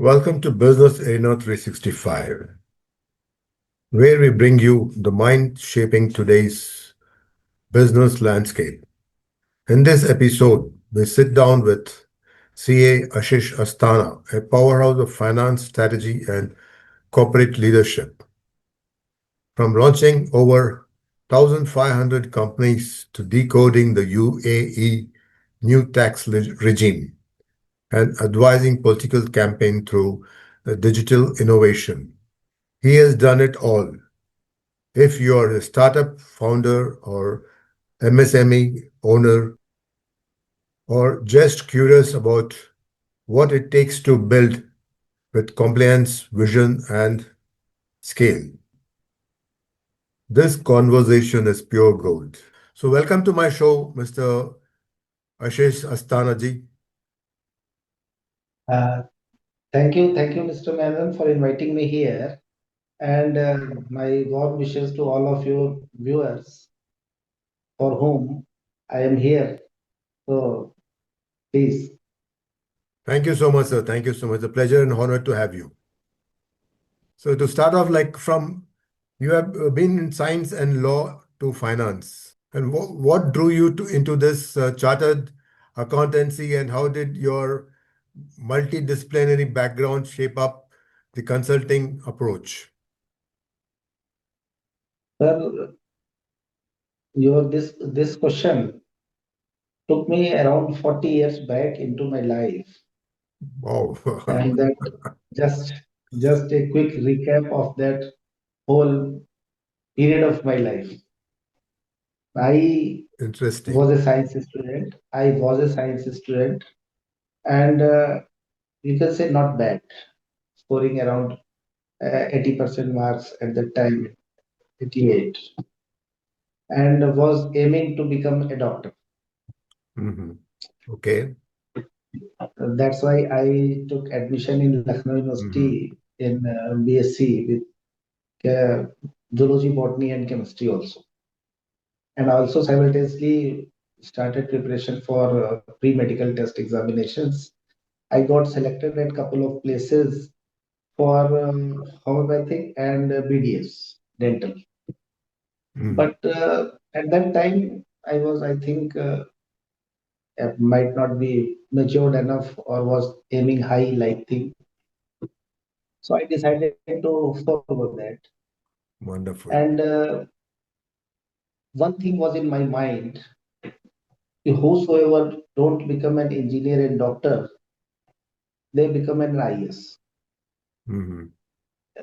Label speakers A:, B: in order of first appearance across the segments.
A: Welcome to Business Arena 365, where we bring you the mind shaping today's business landscape. In this episode, we sit down with CA Ashish Asthana, a powerhouse of finance strategy and corporate leadership. From launching over 1,500 companies to decoding the UAE new tax regime and advising political campaign through digital innovation. He has done it all. If you are a startup founder or MSME owner or just curious about what it takes to build with compliance, vision, and scale, this conversation is pure gold. So, welcome to my show, Mr. Ashish Asthana ji.
B: Uh, thank you, Mr. Menon, for inviting me here. And my warm wishes to all of your viewers for whom I am here. So please.
A: Thank you so much, sir. Thank you so much. A pleasure and honor to have you. So, to start off, you have been in science and law to finance. And what drew you into this chartered accountancy, and how did your multidisciplinary background shape up the consulting approach?
B: Sir, this question took me around 40 years back into my life.
A: Wow.
B: And that just just a quick recap of that whole period of my life. I was
A: Interesting.
B: a science student. I was a science student, and you can say not bad, scoring around 80% marks at that time, 88, and was aiming to become a doctor.
A: Hmm. Okay.
B: That's why I took admission in Lucknow
A: Hmm.
B: University in BSc with zoology, botany, and chemistry also. And also simultaneously started preparation for pre-medical test examinations. I got selected at a couple of places for homeopathic and BDS, dental.
A: Hmm.
B: But at that time, I think, might not be matured enough or was aiming high like thing. So I decided to forego that.
A: Wonderful.
B: And one thing was in my mind: whosoever don't become an engineer and doctor, they become an IS.
A: Hmm.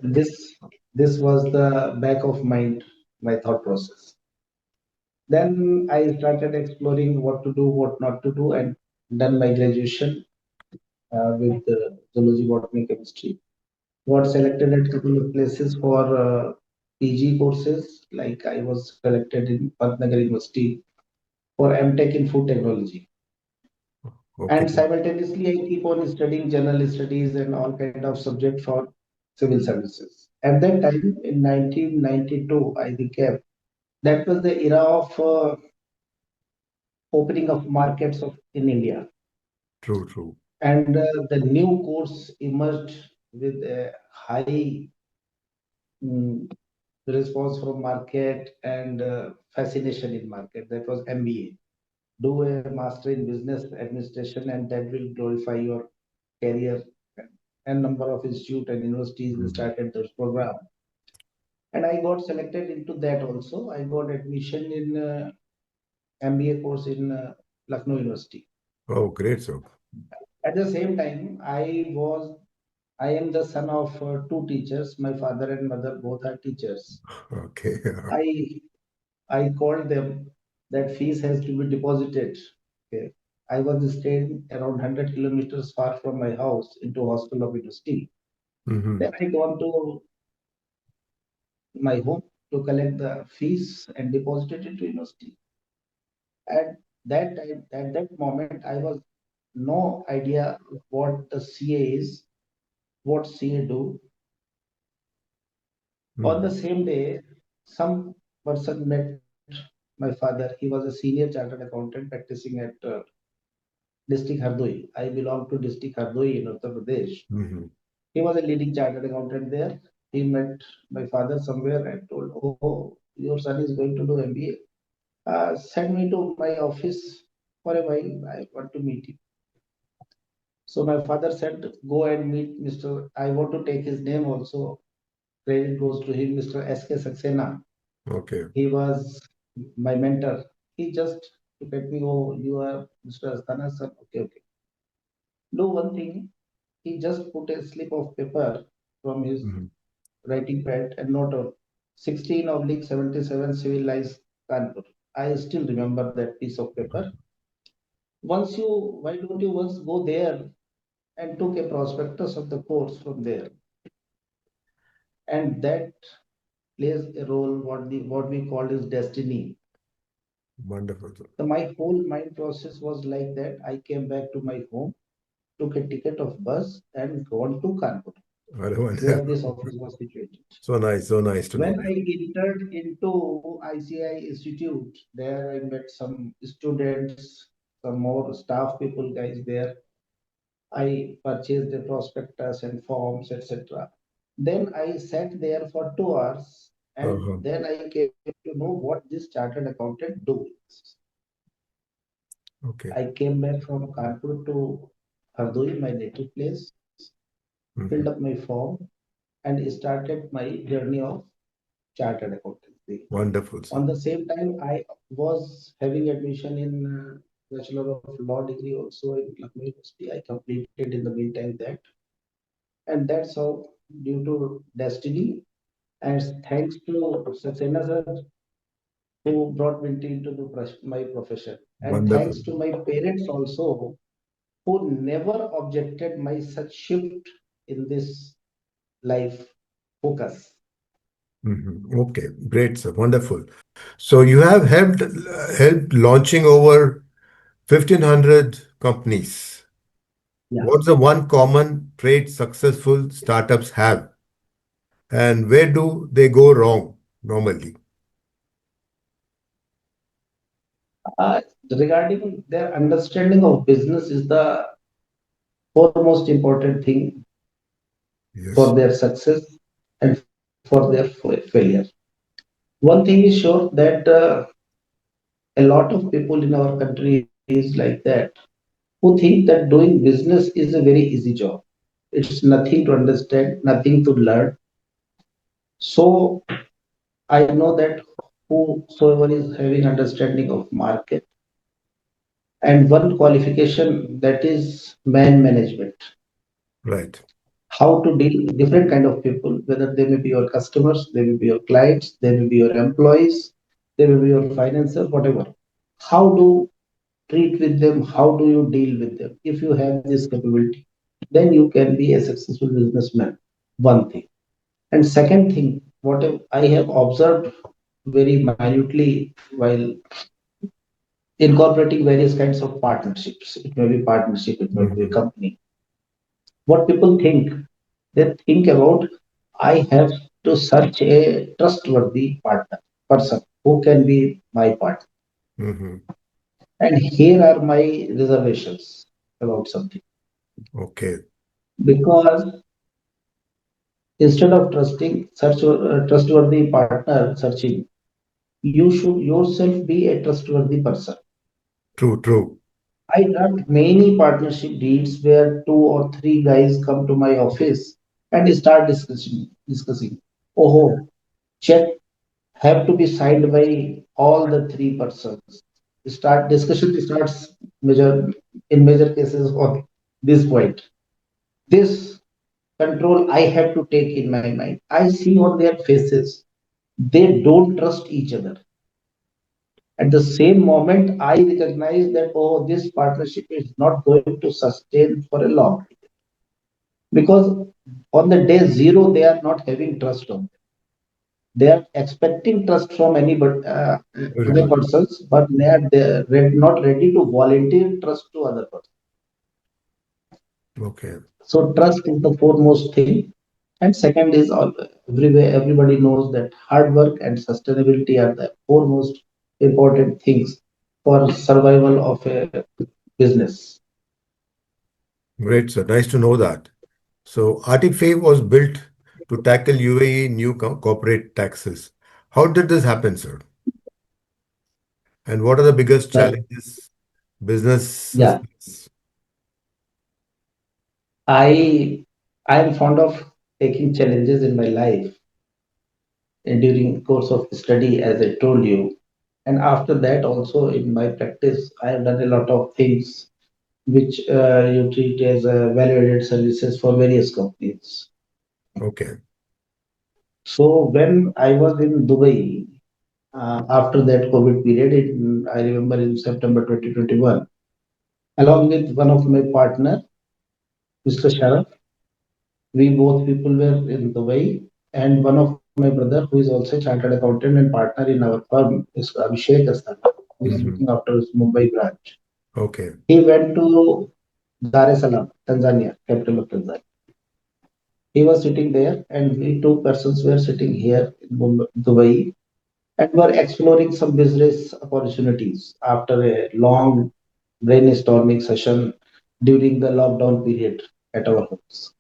B: This this was the back of mind, my thought process. Then I started exploring what to do, what not to do, and done my graduation with zoology, botany, chemistry. Got selected at a couple of places for PG courses. Like I was selected in Patnagar University for MTech in food technology. And
A: Okay.
B: simultaneously, I keep on studying general studies and all kind of subject for civil services. At that time, in 1992, I became. That was the era of opening of markets of in India,
A: True, true.
B: and the new course emerged with a high mm, response from market and fascination in market. That was MBA. Do a master in business administration, and that will glorify your career. And number of institute and universities
A: Hmm.
B: started those program. And I got selected into that also. I got admission in MBA course in Lucknow University.
A: Oh, great, sir.
B: At the same time, I am the son of two teachers. My father and mother both are teachers.
A: Okay.
B: I I called them that fees has to be deposited. Okay. I was staying around 100 kilometers far from my house into hostel of university.
A: Hmm.
B: Then I gone to my home to collect the fees and deposit it into university. At that time, at that moment, I was no idea what the CA is, what CA do. On the
A: Hmm.
B: same day, some person met my father. He was a senior chartered accountant practicing at district Hardoi. I belong to district Hardoi in Uttar Pradesh.
A: Hmm.
B: He was a leading chartered accountant there. He met my father somewhere and told, "Oh, your son is going to do MBA. Send me to my office for a while. I want to meet him." So my father said, "Go and meet Mr. I want to take his name also. Credit goes to him, Mr. S.K. Saxena.
A: Okay.
B: He was my mentor." He just looked at me, "Oh, you are Mr. Asthana's son. Okay, okay. Do one thing." He just put a slip of paper from his
A: Mhm.
B: writing pad and note on 16/77 civil lines Kanpur. I still remember that piece of paper. Why don't you once go there and took a prospectus of the course from there? And that plays a role what we call is destiny.
A: Wonderful, sir.
B: So my whole mind process was like that. I came back to my home, took a ticket of bus and gone to Kanpur,
A: I don't want
B: where this office was situated.
A: so nice to know
B: When I
A: that.
B: entered into ICAI Institute, there I met some students, some more staff people guys there. I purchased the prospectus and forms, etc. Then I sat there for 2 hours, and
A: Uh-huh.
B: then I came to know what this chartered accountant do.
A: Okay.
B: I came back from Kanpur to Hardoi, my native place, filled up
A: Mhm.
B: my form, and started my journey of chartered accountancy.
A: Wonderful, sir.
B: On the same time, I was having admission in Bachelor of Law degree also in Lucknow University. I completed in the meantime that, and that's how, due to destiny and thanks to Saxena sir, who brought me into my profession, and
A: Wonderful.
B: thanks to my parents also, who never objected my such shift in this life focus.
A: Okay, great, sir. Wonderful. So you have helped launching over 1,500 companies.
B: Yeah.
A: What's the one common trait successful startups have, and where do they go wrong normally?
B: Uh, Regarding their understanding of business is the foremost important thing
A: Yes.
B: for their success and for their failure. One thing is sure that a lot of people in our country is like that, who think that doing business is a very easy job. It's nothing to understand, nothing to learn. So I know that whosoever is having understanding of market and one qualification, that is man management,
A: Right.
B: how to deal with different kind of people, whether they may be your customers, they may be your clients, they may be your employees, they may be your financer, whatever. How to treat with them, how do you deal with them? If you have this capability, then you can be a successful businessman. One thing. And second thing, what I have observed very minutely while incorporating various kinds of partnerships, it may be partnership, it may be a
A: Mhm.
B: company. What people think, they think about, I have to search a trustworthy partner, person who can be my partner.
A: Mhm.
B: And here are my reservations about something.
A: Okay.
B: Because instead of trustworthy partner searching, you should yourself be a trustworthy person.
A: True, true.
B: I done many partnership deeds where two or three guys come to my office and start discussing. Oh, check have to be signed by all the three persons. Start discussion starts major in major cases on this point. This control I have to take in my mind. I see on their faces they don't trust each other. At the same moment, I recognize that oh, this partnership is not going to sustain for a long time because on the day zero they are not having trust on. They are expecting trust from anybody, other
A: Everybody.
B: persons, but not ready to volunteer trust to other persons.
A: Okay.
B: So trust is the foremost thing. And second is everywhere everybody knows that hard work and sustainability are the foremost important things for survival of a business.
A: Great, sir. Nice to know that. So Artifae was built to tackle UAE new corporate taxes. How did this happen, sir? And what are the biggest
B: Right.
A: challenges businesses
B: Yeah.
A: face?
B: I am fond of taking challenges in my life and during course of study, as I told you. And after that, also in my practice, I have done a lot of things which you treat as value-added services for various companies.
A: Okay.
B: So when I was in Dubai, after that COVID period, I remember in September 2021, along with one of my partner, Mr. Sharaf, we both people were in Dubai, and one of my brother, who is also a chartered accountant and partner in our firm, is Abhishek Asthana, who is
A: Hmm.
B: looking after his Mumbai branch.
A: Okay.
B: He went to Dar es Salaam, Tanzania, capital of Tanzania. He was sitting there, and we two persons were sitting here in Dubai, and were exploring some business opportunities after a long brainstorming session during the lockdown period at our homes.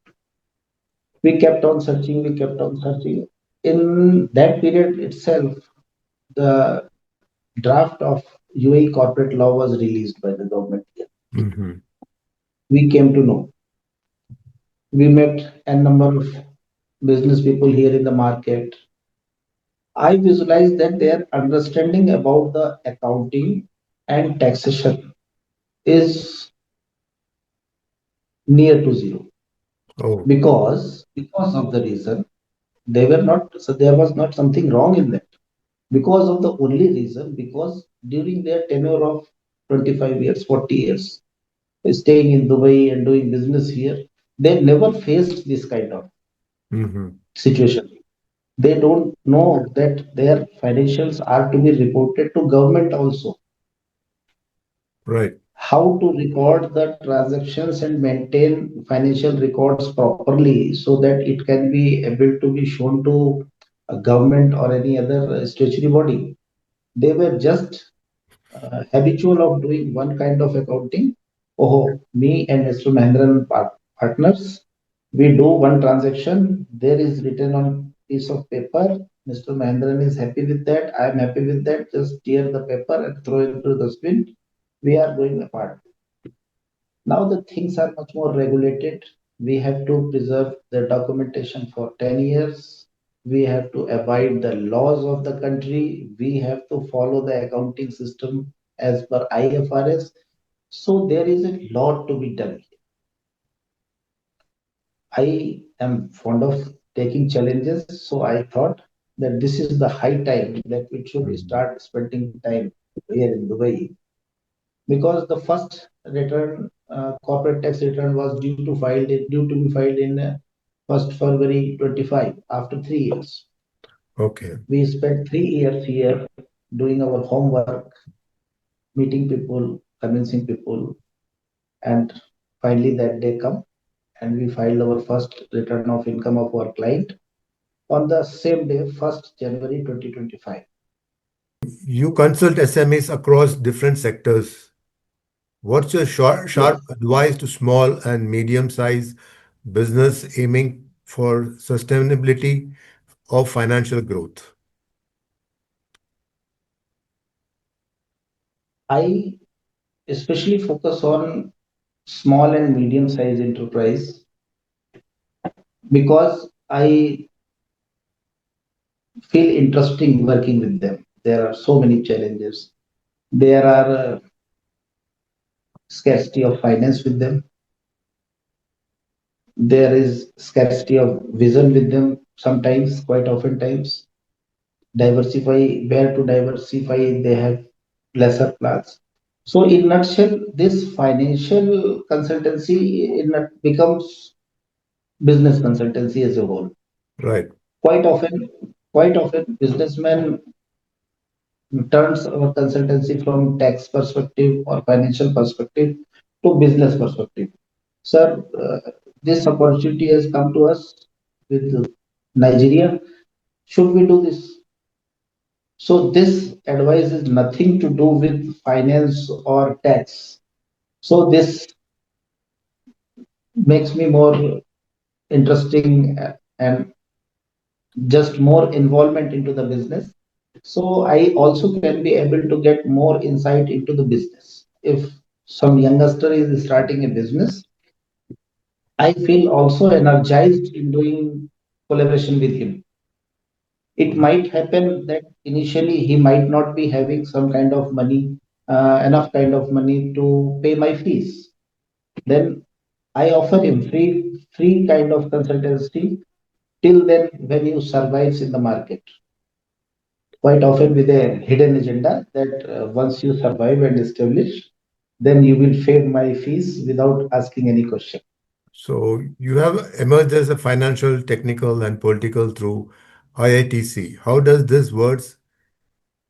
B: We kept on searching, we kept on searching. In that period itself, the draft of UAE corporate law was released by the government here.
A: Hmm.
B: We came to know. We met a number of business people here in the market. I visualized that their understanding about the accounting and taxation is near to zero,
A: Oh.
B: because of the reason they were not, so there was not something wrong in that, because of the only reason, because during their tenure of 25 years, 40 years staying in Dubai and doing business here, they never faced this kind of
A: Hmm.
B: situation. They don't know that their financials are to be reported to government also,
A: Right.
B: how to record the transactions and maintain financial records properly so that it can be able to be shown to a government or any other statutory body. They were just habitual of doing one kind of accounting. Oh, me and Mr. Mahendran partners, we do one transaction. There is written on piece of paper. Mr. Mahendran is happy with that. I am happy with that. Just tear the paper and throw it into the dustbin. We are going apart. Now the things are much more regulated. We have to preserve the documentation for 10 years. We have to abide the laws of the country. We have to follow the accounting system as per IFRS. So there is a lot to be done. I am fond of taking challenges, so I thought that this is the high time that we should
A: Hmm.
B: start spending time here in Dubai, because the first return, corporate tax return, was due to be filed in 1st February 25. After 3 years,
A: Okay.
B: we spent 3 years here doing our homework, meeting people, convincing people, and finally that day come, and we filed our first return of income of our client on the same day, 1st January 2025.
A: You consult SMEs across different sectors. What's your
B: Yes,
A: sharp advice to small and medium-sized business aiming for sustainability of financial growth?
B: I especially focus on small and medium sized enterprise because I feel interesting working with them. There are so many challenges. There are scarcity of finance with them. There is scarcity of vision with them. Sometimes, quite often times, diversify where to diversify. They have lesser plans. So, in nutshell, this financial consultancy becomes business consultancy as a whole.
A: Right.
B: Quite often, quite often, businessmen turns our consultancy from tax perspective or financial perspective to business perspective. Sir, this opportunity has come to us with Nigeria. Should we do this? So this advice is nothing to do with finance or tax. So this makes me more interesting and just more involvement into the business. So I also can be able to get more insight into the business. If some youngster is starting a business, I feel also energized in doing collaboration with him. It might happen that initially he might not be having some kind of money, enough kind of money to pay my fees. Then I offer him free kind of consultancy till then when he survives in the market. Quite often with a hidden agenda that once you survive and establish, then you will pay my fees without asking any question.
A: So you have emerged as a financial, technical, and political through IITC. How does these words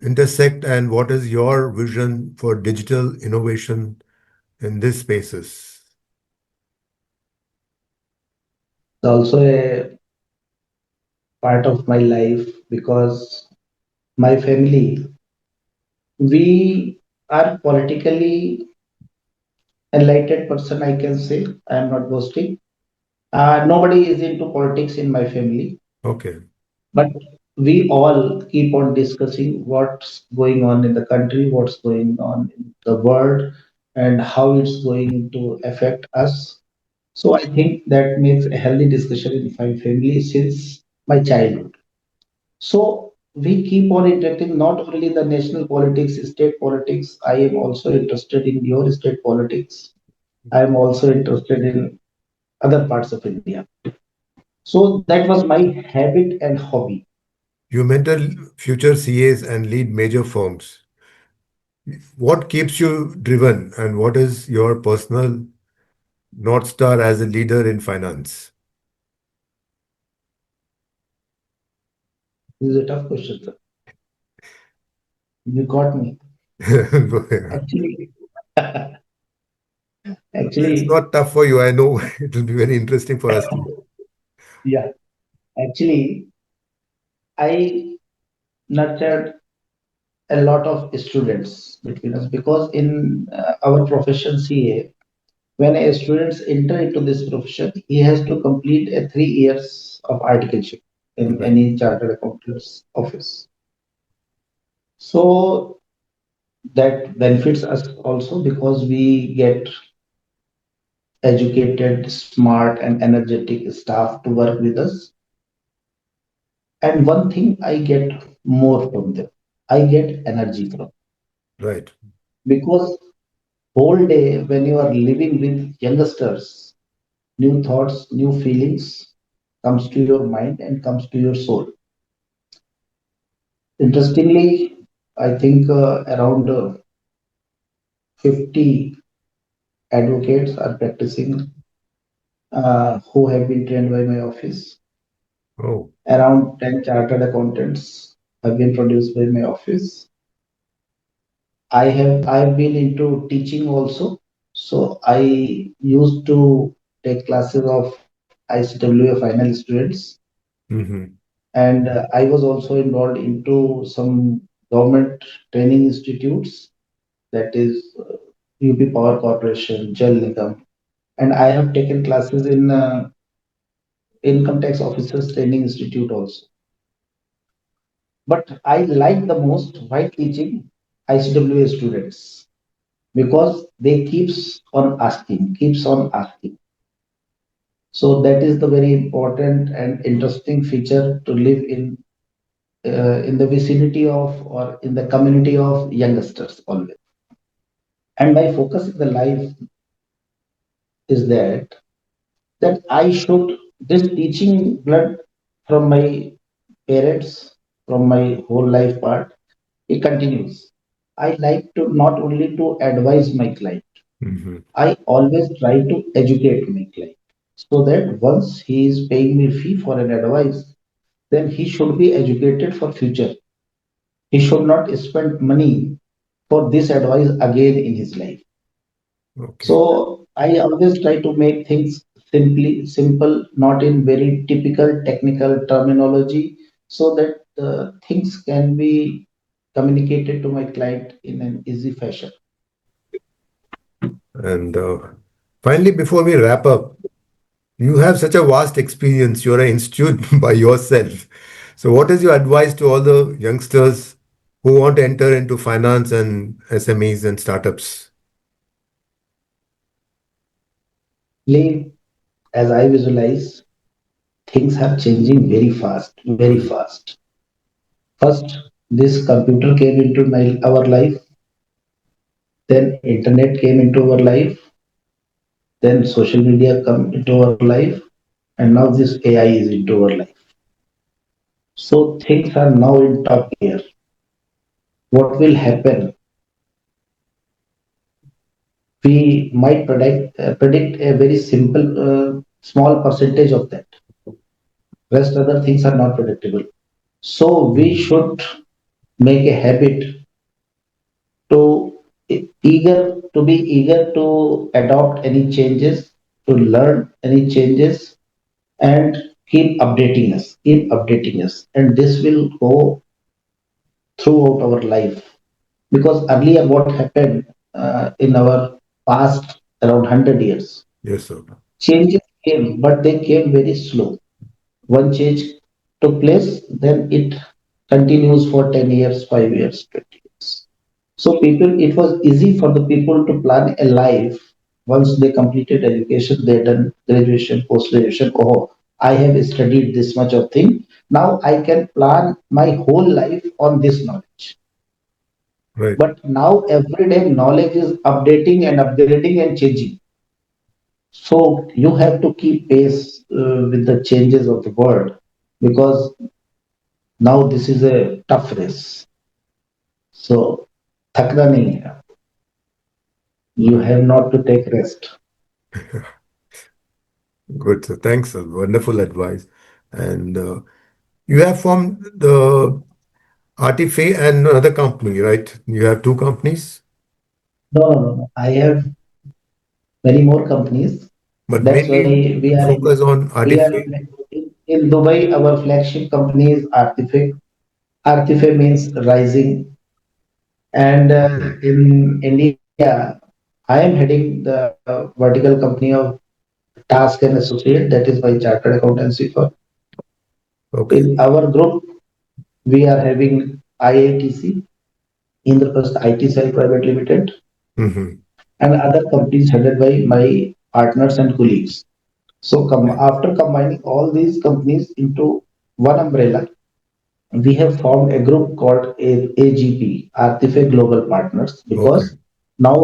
A: intersect, and what is your vision for digital innovation in these spaces?
B: It's also a part of my life because my family, we are politically enlightened person, I can say. I am not boasting. Nobody is into politics in my family,
A: Okay,
B: but we all keep on discussing what's going on in the country, what's going on in the world, and how it's going to affect us. So I think that makes a healthy discussion in my family since my childhood. So we keep on interacting not only the national politics, state politics. I am also interested in your state politics. I am also interested in other parts of India. So that was my habit and hobby.
A: you mentor future CAs and lead major firms. What keeps you driven, and what is your personal North Star as a leader in finance?
B: This is a tough question, sir. You got me. Actually,
A: It's
B: actually,
A: not tough for you. I know it will be very interesting for us too.
B: yeah. Actually, I nurtured a lot of students between us because in our profession CA, when a student enter into this profession, he has to complete a 3 years of articleship in
A: Right,
B: any chartered accountant's office. So that benefits us also because we get educated, smart, and energetic staff to work with us. And one thing I get more from them, I get energy from
A: right.
B: because whole day when you are living with youngsters, new thoughts, new feelings comes to your mind and comes to your soul. Interestingly, I think around 50 advocates are practicing who have been trained by my office.
A: Oh,
B: Around 10 chartered accountants have been produced by my office. I've been into teaching also. So I used to take classes of ICWA final students,
A: hmm,
B: and I was also involved into some government training institutes, that is UP Power Corporation, Jal Nigam, and I have taken classes in Income Tax Officers Training Institute also. But I like the most while teaching ICWA students because they keeps on asking. So that is the very important and interesting feature to live in the vicinity of or in the community of youngsters always. And my focus in the life is that I should this teaching blood from my parents, from my whole life part, it continues. I like to not only to advise my client,
A: hmm.
B: I always try to educate my client so that once he is paying me fee for an advice, then he should be educated for future. He should not spend money for this advice again in his life.
A: Okay.
B: So I always try to make things simple, not in very typical technical terminology, so that things can be communicated to my client in an easy fashion.
A: And finally, before we wrap up, You have such a vast experience. You're an institute by yourself. So, what is your advice to all the youngsters who want to enter into finance and SMEs and startups?
B: Lee, as I visualize, things are changing very fast, very
A: Right.
B: fast. First, this computer came into our life, then internet came into our life, then social media come into our life, and now this AI is into our life. So things are now in top gear. What will happen? We might predict a very simple, small percentage of that. Rest other things are not predictable. So we
A: Mhm.
B: should make a habit to eager to adopt any changes, to learn any changes, and keep updating us, and this will go throughout our life. Because earlier what happened in our past around 100 years,
A: Yes, sir.
B: changes came, but they came very slow. One change took place, then it continues for 10 years, 5 years, 20 years. So people, it was easy for the people to plan a life once they completed education, they done graduation, post graduation. Oh, I have studied this much of thing. Now I can plan my whole life on this knowledge.
A: Right.
B: But now every day knowledge is updating and upgrading and changing. So you have to keep pace with the changes of the world, because now this is a tough race. So थकना नहीं है. You
A: Right.
B: have not to take rest.
A: Good, sir. Thanks, sir. Wonderful advice. And you have formed the Artifae and another company, right? You have two companies,
B: No, no, no, no. I have many more companies.
A: but
B: That's why
A: mainly
B: we
A: you
B: are in,
A: focus on
B: we are
A: Artifae.
B: in Dubai. Our flagship company is Artifae. Artifae means rising, and
A: Okay.
B: in India, I am heading the vertical company of Task and Associate. That is my chartered accountancy firm.
A: Okay.
B: In our group, we are having IITC, Indraprastha IT Cell Private Limited,
A: Hmm.
B: and other companies headed by my partners and colleagues. So after combining all these companies into one umbrella, we have formed a group called AGP, Artifact Global Partners,
A: Okay.
B: because now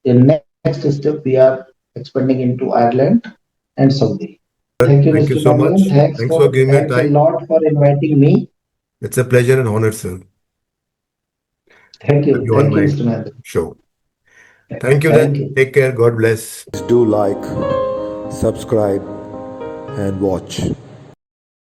B: in next step we are expanding into Ireland and Saudi. Thank you,
A: Thank you
B: Mr.
A: so
B: Manian.
A: much. Thanks for giving me
B: Thanks a
A: time.
B: lot for inviting me.
A: It's a pleasure and honor, sir, to be on
B: Thank you,
A: my
B: Mr. Manian.
A: show. Thank you
B: Thank
A: then.
B: you.
A: Take care. God bless.
C: Do like, subscribe, and watch.